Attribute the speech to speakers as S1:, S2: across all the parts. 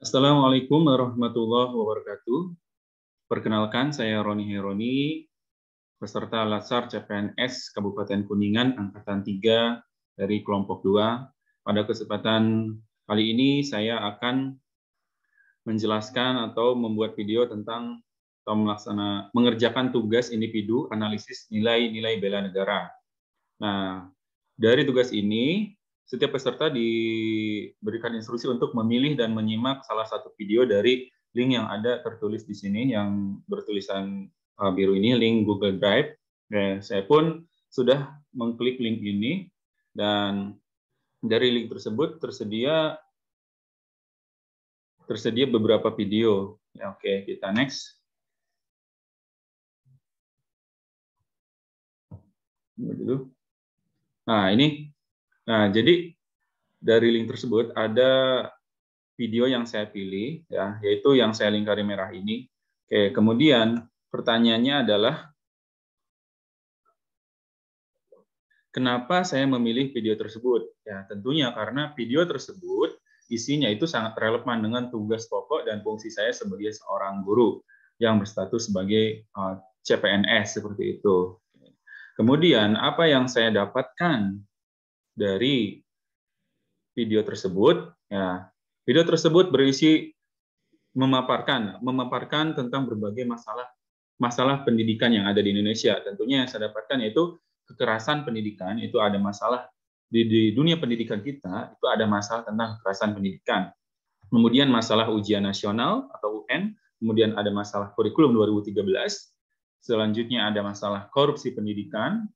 S1: Assalamualaikum warahmatullahi wabarakatuh. Perkenalkan, saya Roni Heroni, peserta Latsar CPNS Kabupaten Kuningan Angkatan 3 dari kelompok 2. Pada kesempatan kali ini saya akan menjelaskan atau membuat video tentang atau mengerjakan tugas individu analisis nilai-nilai bela negara. Nah, dari tugas ini, setiap peserta diberikan instruksi untuk memilih dan menyimak salah satu video dari link yang ada tertulis di sini, yang bertulisan biru ini, link Google Drive. Saya pun sudah mengklik link ini, dan dari link tersebut tersedia beberapa video. Ya, oke, kita next. Nah, ini. Nah, jadi dari link tersebut ada video yang saya pilih, ya, yaitu yang saya lingkari merah ini. Oke, kemudian pertanyaannya adalah, kenapa saya memilih video tersebut? Ya, tentunya karena video tersebut isinya itu sangat relevan dengan tugas pokok dan fungsi saya sebagai seorang guru yang berstatus sebagai CPNS seperti itu. Kemudian apa yang saya dapatkan dari video tersebut? Ya, video tersebut berisi memaparkan tentang berbagai masalah pendidikan yang ada di Indonesia. Tentunya yang saya dapatkan yaitu kekerasan pendidikan, itu ada masalah di dunia pendidikan kita, itu ada masalah tentang kekerasan pendidikan. Kemudian masalah ujian nasional atau UN, kemudian ada masalah kurikulum 2013, selanjutnya ada masalah korupsi pendidikan,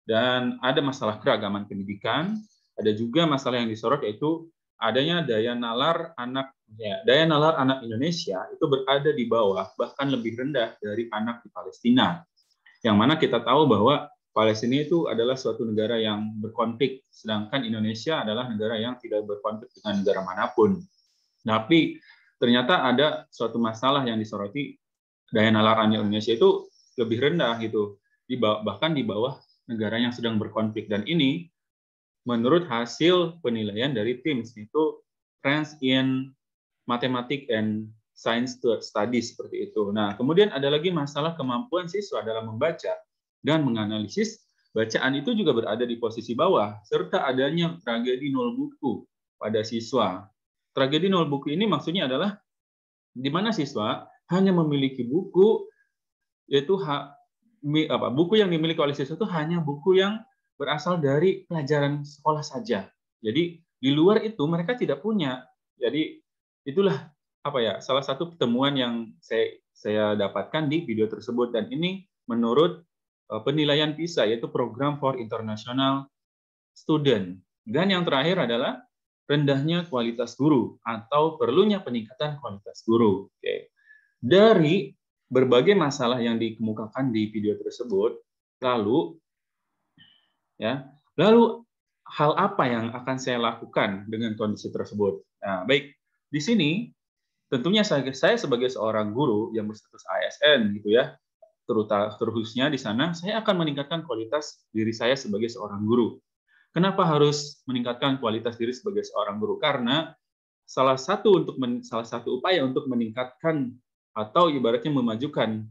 S1: dan ada masalah keragaman pendidikan, ada juga masalah yang disorot yaitu adanya daya nalar anak Indonesia itu berada di bawah, bahkan lebih rendah dari anak di Palestina. Yang mana kita tahu bahwa Palestina itu adalah suatu negara yang berkonflik, sedangkan Indonesia adalah negara yang tidak berkonflik dengan negara manapun. Tapi ternyata ada suatu masalah yang disoroti, daya nalar anak Indonesia itu lebih rendah gitu, bahkan di bawah negara yang sedang berkonflik. Dan ini menurut hasil penilaian dari TIMSS, itu Friends in Mathematics and Science Studies seperti itu. Nah, kemudian ada lagi masalah kemampuan siswa dalam membaca dan menganalisis. Bacaan itu juga berada di posisi bawah, serta adanya tragedi nol buku pada siswa. Tragedi nol buku ini maksudnya adalah di mana siswa hanya memiliki buku, yaitu buku yang dimiliki oleh siswa itu hanya buku yang berasal dari pelajaran sekolah saja. Jadi di luar itu mereka tidak punya. Jadi itulah salah satu pertemuan yang saya dapatkan di video tersebut, dan ini menurut penilaian PISA, yaitu Program for International Student. Dan yang terakhir adalah rendahnya kualitas guru atau perlunya peningkatan kualitas guru. Oke. Dari berbagai masalah yang dikemukakan di video tersebut, lalu hal apa yang akan saya lakukan dengan kondisi tersebut? Nah, baik, di sini tentunya saya sebagai seorang guru yang berstatus ASN gitu ya, terkhususnya di sana saya akan meningkatkan kualitas diri saya sebagai seorang guru. Kenapa harus meningkatkan kualitas diri sebagai seorang guru? Karena salah satu upaya untuk meningkatkan atau ibaratnya memajukan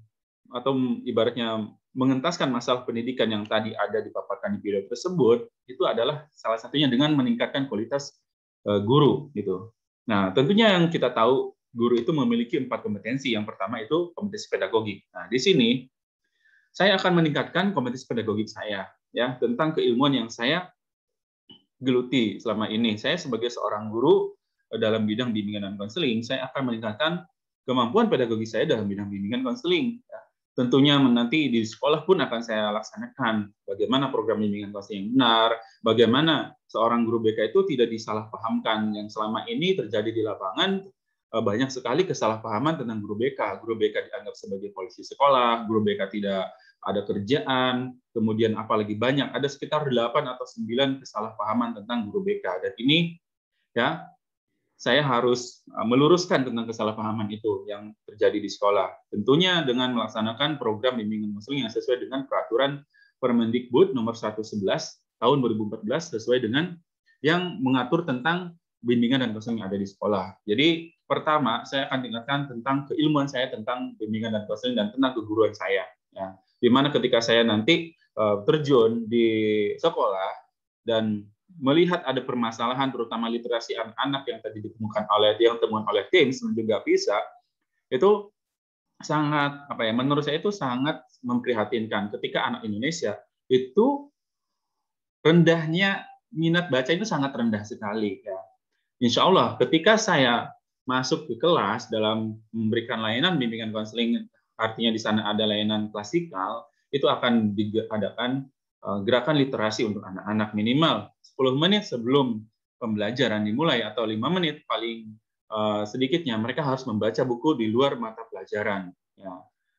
S1: atau ibaratnya mengentaskan masalah pendidikan yang tadi ada dipaparkan di video tersebut, itu adalah salah satunya dengan meningkatkan kualitas guru gitu. Nah, tentunya yang kita tahu guru itu memiliki 4 kompetensi. Yang pertama itu kompetensi pedagogik. Nah, di sini saya akan meningkatkan kompetensi pedagogik saya ya, tentang keilmuan yang saya geluti selama ini. Saya sebagai seorang guru dalam bidang bimbingan dan konseling, saya akan meningkatkan kemampuan pedagogis saya dalam bidang bimbingan konseling. Ya. Tentunya nanti di sekolah pun akan saya laksanakan bagaimana program bimbingan konseling yang benar, bagaimana seorang guru BK itu tidak disalahpahamkan. Yang selama ini terjadi di lapangan, banyak sekali kesalahpahaman tentang guru BK. Guru BK dianggap sebagai polisi sekolah, guru BK tidak ada kerjaan, kemudian apalagi banyak, ada sekitar 8 atau 9 kesalahpahaman tentang guru BK. Dan ini ya saya harus meluruskan tentang kesalahpahaman itu yang terjadi di sekolah. Tentunya dengan melaksanakan program bimbingan konseling yang sesuai dengan peraturan Permendikbud nomor 111 tahun 2014 sesuai dengan yang mengatur tentang bimbingan dan konseling yang ada di sekolah. Jadi pertama saya akan tingkatkan tentang keilmuan saya tentang bimbingan dan konseling dan tentang keguruan saya. Ya. Di mana ketika saya nanti terjun di sekolah dan melihat ada permasalahan terutama literasi anak-anak yang tadi ditemukan oleh TIMSS dan juga PISA, itu sangat menurut saya itu sangat memprihatinkan ketika anak Indonesia itu rendahnya minat baca itu sangat rendah sekali ya. Insya Allah ketika saya masuk ke kelas dalam memberikan layanan bimbingan konseling, artinya di sana ada layanan klasikal, itu akan diadakan gerakan literasi untuk anak-anak minimal 10 menit sebelum pembelajaran dimulai atau 5 menit paling sedikitnya mereka harus membaca buku di luar mata pelajaran. Ya.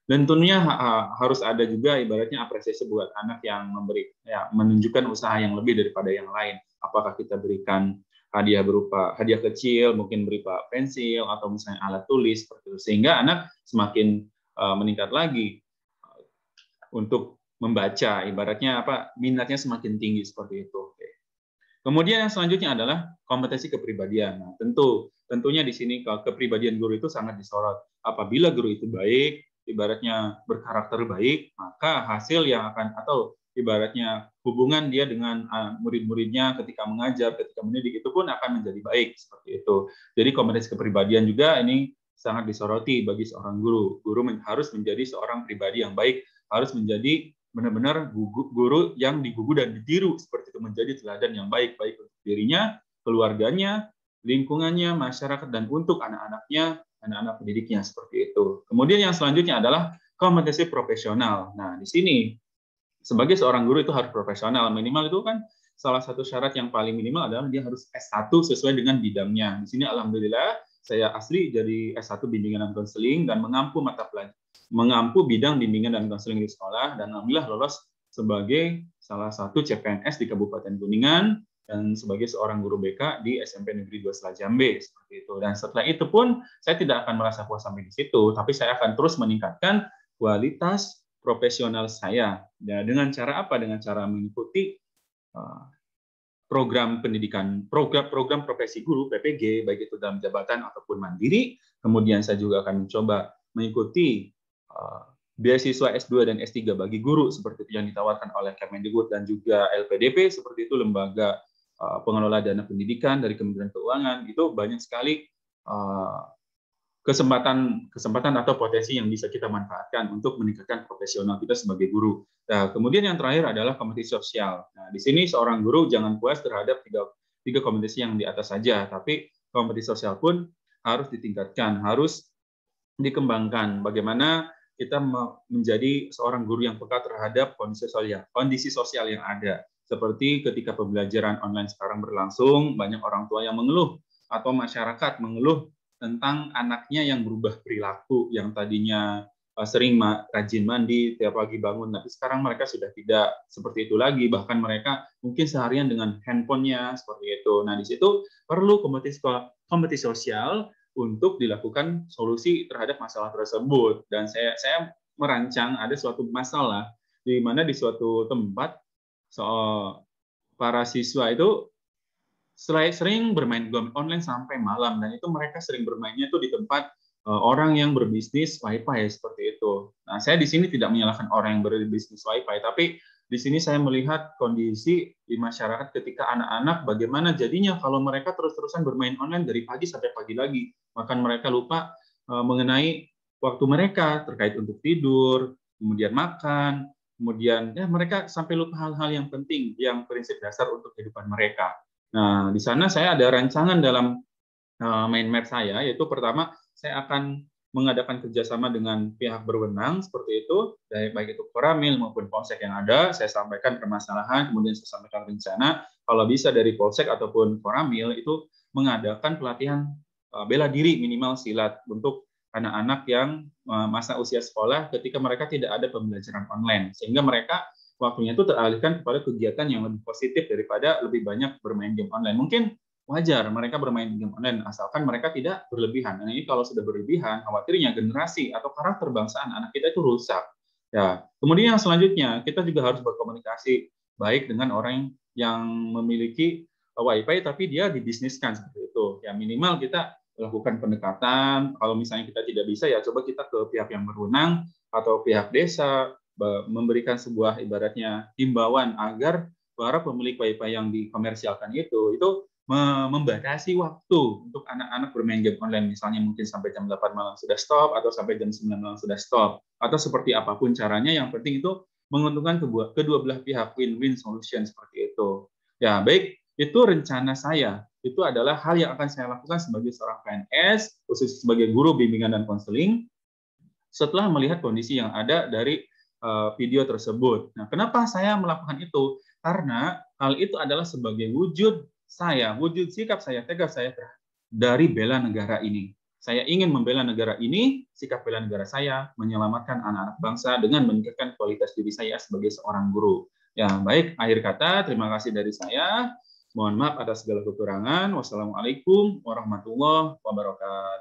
S1: Dan tentunya harus ada juga ibaratnya apresiasi buat anak yang menunjukkan usaha yang lebih daripada yang lain. Apakah kita berikan hadiah berupa hadiah kecil, mungkin berupa pensil atau misalnya alat tulis seperti itu, sehingga anak semakin meningkat lagi untuk membaca, ibaratnya minatnya semakin tinggi seperti itu. Kemudian yang selanjutnya adalah kompetensi kepribadian. Nah, tentunya di sini kepribadian guru itu sangat disorot. Apabila guru itu baik, ibaratnya berkarakter baik, maka hasil yang akan atau ibaratnya hubungan dia dengan murid-muridnya ketika mengajar, ketika mendidik itu pun akan menjadi baik seperti itu. Jadi kompetensi kepribadian juga ini sangat disoroti bagi seorang guru. Guru harus menjadi seorang pribadi yang baik, harus menjadi benar-benar guru yang digugu dan ditiru seperti itu, menjadi teladan yang baik untuk dirinya, keluarganya, lingkungannya, masyarakat, dan untuk anak-anaknya, anak-anak pendidiknya seperti itu. Kemudian yang selanjutnya adalah kompetensi profesional. Nah, di sini sebagai seorang guru itu harus profesional. Minimal itu kan salah satu syarat yang paling minimal adalah dia harus S1 sesuai dengan bidangnya. Di sini alhamdulillah saya asli jadi S1 bimbingan dan konseling dan mengampu bidang bimbingan dan konseling di sekolah, dan alhamdulillah lolos sebagai salah satu CPNS di Kabupaten Kuningan dan sebagai seorang guru BK di SMP Negeri 2 Selajambe seperti itu. Dan setelah itu pun saya tidak akan merasa puas sampai di situ, tapi saya akan terus meningkatkan kualitas profesional saya. Ya, dengan cara apa? Dengan cara mengikuti program pendidikan, program profesi guru PPG, baik itu dalam jabatan ataupun mandiri. Kemudian saya juga akan mencoba mengikuti beasiswa S2 dan S3 bagi guru seperti itu yang ditawarkan oleh Kemendikbud dan juga LPDP, seperti itu lembaga pengelola dana pendidikan dari Kementerian Keuangan. Itu banyak sekali kesempatan atau potensi yang bisa kita manfaatkan untuk meningkatkan profesional kita sebagai guru. Nah, kemudian yang terakhir adalah kompetensi sosial. Nah, di sini seorang guru jangan puas terhadap tiga kompetensi yang di atas saja, tapi kompetensi sosial pun harus ditingkatkan, harus dikembangkan. Bagaimana kita menjadi seorang guru yang peka terhadap kondisi sosial yang ada. Seperti ketika pembelajaran online sekarang berlangsung, banyak orang tua yang mengeluh atau masyarakat mengeluh tentang anaknya yang berubah perilaku, yang tadinya sering rajin mandi tiap pagi bangun, tapi sekarang mereka sudah tidak seperti itu lagi, bahkan mereka mungkin seharian dengan handphonenya seperti itu. Nah, di situ perlu kompetisi sosial untuk dilakukan solusi terhadap masalah tersebut. Dan saya merancang ada suatu masalah di mana di suatu tempat para siswa itu sering bermain game online sampai malam, dan itu mereka sering bermainnya itu di tempat orang yang berbisnis WiFi seperti itu. Nah, saya di sini tidak menyalahkan orang yang berbisnis WiFi, tapi di sini saya melihat kondisi di masyarakat ketika anak-anak bagaimana jadinya kalau mereka terus-terusan bermain online dari pagi sampai pagi lagi, bahkan mereka lupa mengenai waktu mereka terkait untuk tidur, kemudian makan, kemudian mereka sampai lupa hal-hal yang penting, yang prinsip dasar untuk kehidupan mereka. Nah, di sana saya ada rancangan dalam mind map saya, yaitu pertama saya akan mengadakan kerjasama dengan pihak berwenang seperti itu, baik itu Koramil maupun Polsek yang ada, saya sampaikan permasalahan, kemudian saya sampaikan rencana, kalau bisa dari Polsek ataupun Koramil itu mengadakan pelatihan bela diri minimal silat untuk anak-anak yang masa usia sekolah ketika mereka tidak ada pembelajaran online, sehingga mereka waktunya itu teralihkan kepada kegiatan yang lebih positif daripada lebih banyak bermain game online. Mungkin wajar mereka bermain game online asalkan mereka tidak berlebihan. Nah, ini kalau sudah berlebihan, khawatirnya generasi atau karakter bangsaan anak kita itu rusak. Ya, kemudian yang selanjutnya kita juga harus berkomunikasi baik dengan orang yang memiliki WiFi tapi dia dibisniskan seperti itu. itu. Ya minimal kita melakukan pendekatan. Kalau misalnya kita tidak bisa, ya coba kita ke pihak yang berwenang atau pihak desa memberikan sebuah ibaratnya himbauan agar para pemilik wifi yang dikomersialkan itu membatasi waktu untuk anak-anak bermain game online, misalnya mungkin sampai jam 8 malam sudah stop atau sampai jam 9 malam sudah stop, atau seperti apapun caranya, yang penting itu menguntungkan kedua belah pihak, win-win solution seperti itu. Ya, baik, itu rencana saya. Itu adalah hal yang akan saya lakukan sebagai seorang PNS, khusus sebagai guru bimbingan dan konseling, setelah melihat kondisi yang ada dari video tersebut. Nah, kenapa saya melakukan itu? Karena hal itu adalah sebagai wujud sikap saya, tegas saya dari bela negara ini. Saya ingin membela negara ini, sikap bela negara saya, menyelamatkan anak-anak bangsa dengan meningkatkan kualitas diri saya sebagai seorang guru. Ya, baik, akhir kata, terima kasih dari saya. Mohon maaf atas segala kekurangan. Wassalamualaikum warahmatullahi wabarakatuh.